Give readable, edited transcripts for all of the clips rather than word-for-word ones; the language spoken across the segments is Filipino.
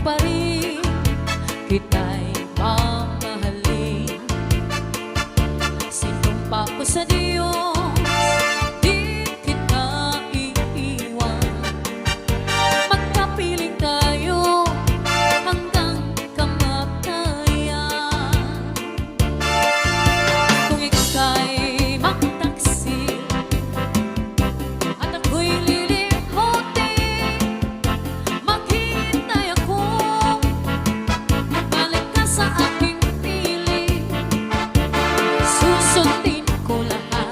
pa rin kita'y mamahalin. Sinumpa ko sa Diyos, di kita iiwan. Magkapiling tayo hanggang kamatayan. Kung ika'y magtaksil at ako'y lilimutin, maghintay ako, balik ka sa aking piling. Susundin ko lahat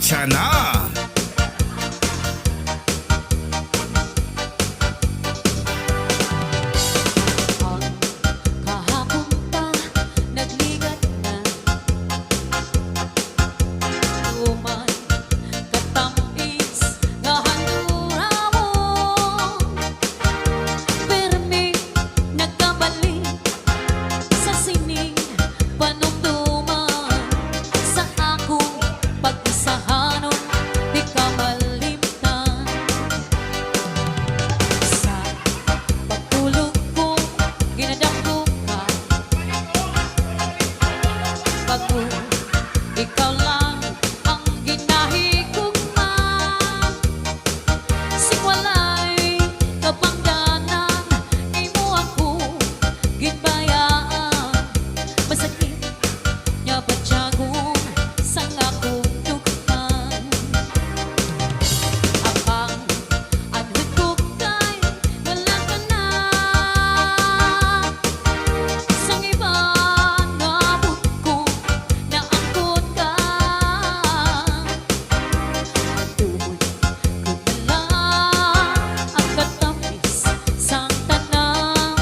Tiyaga! Ang kahapon pa nagligat na Tuman katamis nga handurawon Permi nagkabalik sa sining panumduman Sa akong pag-isahanon di ka malimtan Sa pagtulog ko ginadako ka Bago ikaw lang ang ginahigugman Siwalay kapangganan imo ako ginbayaan Masakit nya patyagong sang akong tugman Apang anhud ko kay wala ka na Sang iba nga abot ko naangkot ka Tuod ko na lang ang katamis sang tanan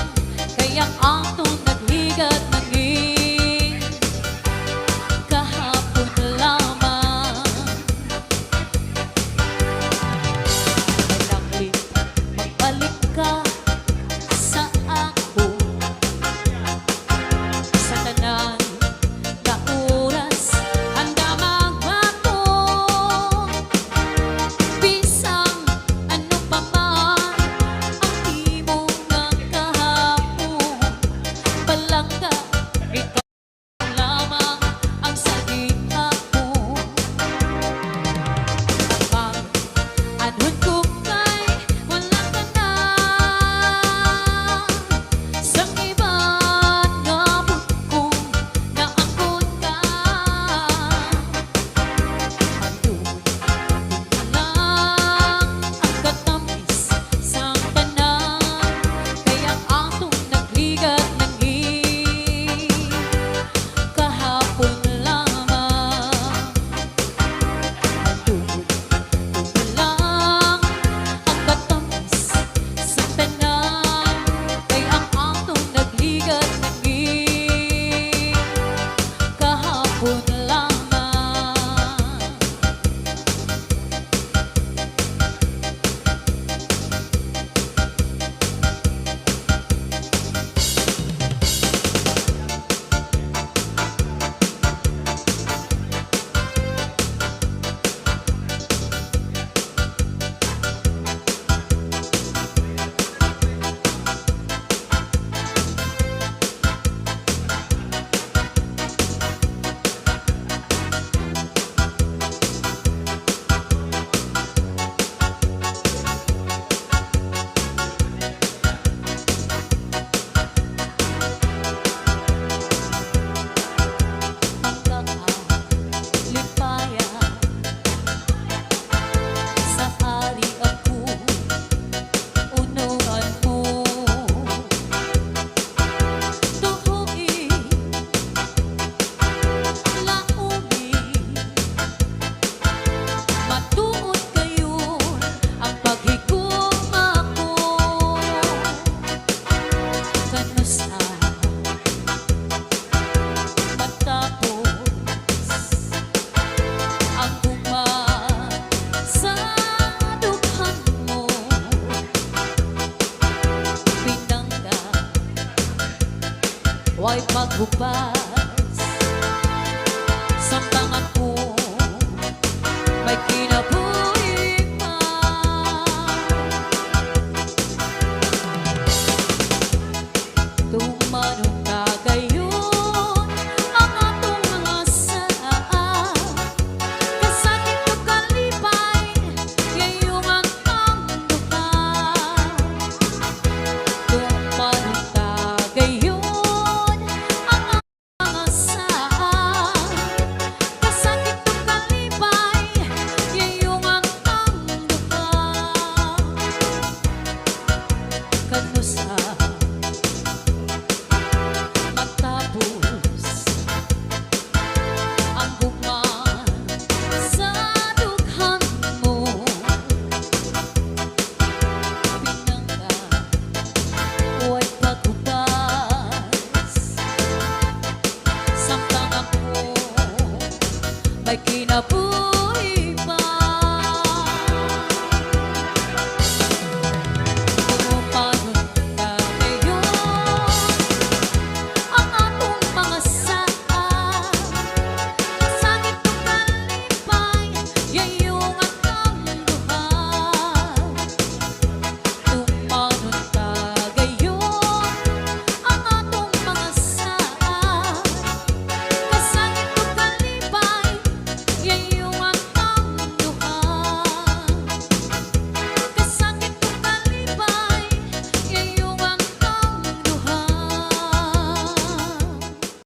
Kaya atong nagligat nangin kahapon lamang Malanglit magbalik ka sa ako Sa tanan na oras handa magbato Bisang ano pa man ang imo nga kahapon Palangga ikaw lamang ang saging ako Apang anhud ko kay wala ka na Sang iba nga abot ko naangkot ka Handun ko na lang ang katamis sang tanan Kaya atong nagligat nangin kahapon lamang Handun ko na lang ang katamis sang tanan Kaya atong nagligat nangin kahapon lamang Lipaya sa ari ako unuan mo Tuhoy laumi matuod kayo ang paghigugma ko Kanusa matapos ang guma sa dukhan mo Pinangga Way maghupas Samtang ako may kinabuhi pa Tumanong